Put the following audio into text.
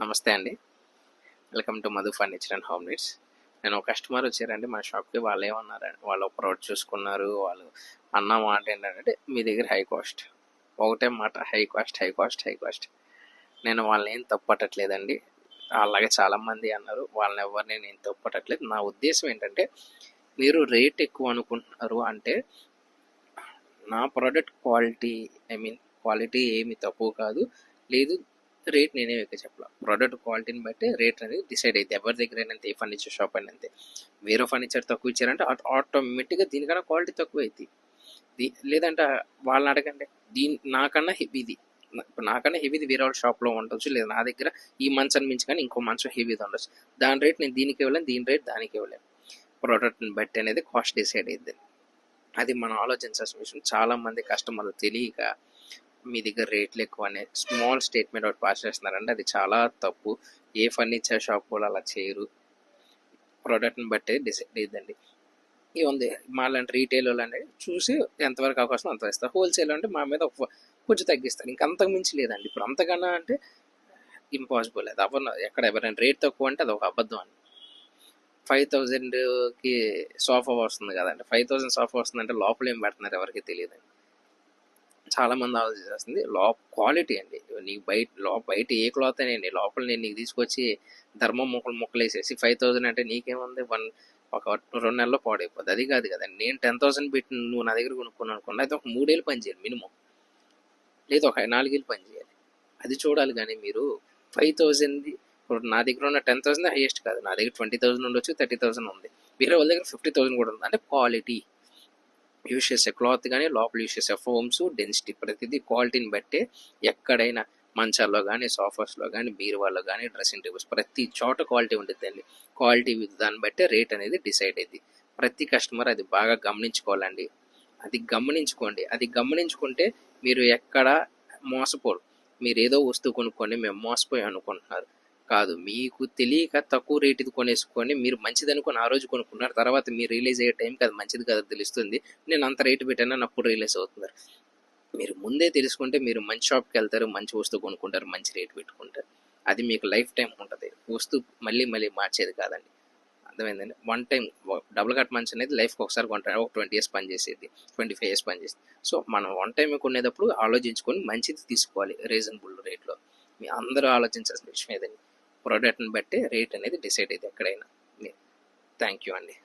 నమస్తే అండి. Welcome to Madhu furniture and home needs. నేను ఒక కస్టమర్ వచ్చారండి మా షాప్కి. వాళ్ళు ఏమన్నారంటే, వాళ్ళు ఒక ప్రోడక్ట్ చూసుకున్నారు. వాళ్ళు అన్న మాట ఏంటంటే, మీ దగ్గర హై కాస్ట్, ఒకటే మాట, high cost high cost high cost. నేను వాళ్ళని ఏం తప్పట్టట్లేదండి. అలాగే చాలామంది అన్నారు, వాళ్ళని ఎవరిని నేను తప్పట్టట్లేదు. నా ఉద్దేశం ఏంటంటే, మీరు రేట్ ఎక్కువ అనుకుంటున్నారు అంటే, నా ప్రోడక్ట్ క్వాలిటీ ఏమి తక్కువ కాదు, లేదు రేట్ నేనే ఎక్కువ చెప్పాల. ప్రోడక్ట్ క్వాలిటీని బట్టి రేట్ అనేది డిసైడ్ అయితే ఎవరి దగ్గర అంతే, ఏ ఫర్నిచర్ షాప్ అయినా అంతే. వేరే ఫర్నిచర్ తక్కువ ఇచ్చారంటే ఆటోమేటిక్గా దీనికన్నా క్వాలిటీ తక్కువ అవుతుంది. లేదంటే వాళ్ళని అడగండి, నాకన్నా హెవీది, ఇప్పుడు నాకన్నా హెవీది వేరే వాళ్ళ షాప్లో ఉండొచ్చు, లేదా నా దగ్గర ఈ మంచం మించి కానీ ఇంకో మంచం హెవీది ఉండొచ్చు. దాని రేట్ నేను దీనికి ఇవ్వలేను, దీని రేట్ దానికి ఇవ్వలేను. ప్రోడక్ట్ని బట్టి అనేది కాస్ట్ డిసైడ్ అయ్యింది. అది మనం ఆలోచించాల్సిన విషయం. చాలామంది కస్టమర్లు తెలియక మీ దగ్గర రేట్లు ఎక్కువ అనే స్మాల్ స్టేట్మెంట్ ఒకటి పాస్ చేస్తున్నారంటే అది చాలా తప్పు. ఏ ఫర్నిచర్ షాప్ కూడా అలా చేయరు. ప్రోడక్ట్ని బట్టి డిసైడ్ అయ్యిందండి. ఇవి ఉంది. మాలాంటి రీటైల్ వాళ్ళు అనేది చూసి ఎంతవరకు అవకాశం అంత ఇస్తారు. హోల్సేల్ అంటే మా మీద కొంచెం తగ్గిస్తారు, ఇంకా అంతకు మించి లేదండి. ఇప్పుడు అంతకన్నా అంటే ఇంపాసిబుల్. అది ఎక్కడ ఎవరైనా రేట్ తక్కువ అంటే అది ఒక అబద్ధం అండి. 5,000కి సోఫా వస్తుంది కదండి, 5,000 సోఫా వస్తుందంటే లోపల ఏం పెడుతున్నారు ఎవరికి తెలియదండి. చాలామంది ఆలోచించేస్తుంది క్వాలిటీ అండి. నీకు బయట ఏ క్లాత్ అనేయండి, లోపల నేను నీకు తీసుకొచ్చి ధర్మం ముక్కలు వేసేసి 5,000 అంటే నీకేముంది, ఒక 2 నెలల్లో పాడైపోద్ది. అది కాదు కదండి. నేను 10,000 పెట్టి నువ్వు నా దగ్గర కొనుక్కున్నాను అనుకున్నా, అయితే ఒక 3 ఏళ్ళు పని చేయాలి మినిమం, లేదు ఒక 4 ఏళ్ళు పని చేయాలి. అది చూడాలి. కానీ మీరు 5,000 ఇప్పుడు నా దగ్గర ఉన్న 10,000 హైయెస్ట్ కాదు, నా దగ్గర 20,000 ఉండొచ్చు, 30,000 ఉంది, వేరే వాళ్ళ దగ్గర 50,000 కూడా ఉంది. అంటే క్వాలిటీ యూజ్ చేసే క్లాత్ కానీ, లోపల యూజ్ చేసే ఫోమ్స్, డెన్సిటీ, ప్రతిదీ క్వాలిటీని బట్టే. ఎక్కడైనా మంచాల్లో కానీ, సోఫాస్లో కానీ, బీరువాల్లో కానీ, డ్రెస్సింగ్ టేబుల్స్, ప్రతి చోట క్వాలిటీ ఉంటుందండి. క్వాలిటీ దాన్ని బట్టే రేట్ అనేది డిసైడ్ అయింది. ప్రతి కస్టమర్ అది బాగా గమనించుకోవాలండి. అది గమనించుకోండి. అది గమనించుకుంటే మీరు ఎక్కడ మోసపోరు. మీరు ఏదో వస్తువు కొనుక్కొని మేము మోసపోయి అనుకుంటున్నారు కాదు. మీకు తెలియక తక్కువ రేటుది కొనేసుకొని మీరు మంచిది అనుకుని ఆ రోజు కొనుక్కున్నారు. తర్వాత మీరు రిలీజ్ అయ్యే టైంకి అది మంచిది కదా తెలుస్తుంది. నేను అంత రేటు పెట్టానని అప్పుడు రిలీజ్ అవుతున్నారు. మీరు ముందే తెలుసుకుంటే మీరు మంచి షాప్కి వెళ్తారు, మంచి వస్తువు కొనుక్కుంటారు, మంచి రేటు పెట్టుకుంటారు. అది మీకు లైఫ్ టైం ఉంటుంది. వస్తువు మళ్ళీ మార్చేది కాదండి. అర్థమైందండి. వన్ టైం డబుల్ కట్ మంచం అనేది లైఫ్కి ఒకసారి కొంటారు, ఒక 20 years పనిచేసేది, 25 years పనిచేస్తుంది. సో మనం వన్ టైం కొనేటప్పుడు ఆలోచించుకొని మంచిది తీసుకోవాలి రీజనబుల్ రేట్లో. మీ అందరూ ఆలోచించాల్సిన విషయం ఏదండి. ప్రోడక్ట్ని బట్టి రేట్ అనేది డిసైడ్ అయ్యింది ఎక్కడైనా. థ్యాంక్ యూ అండి.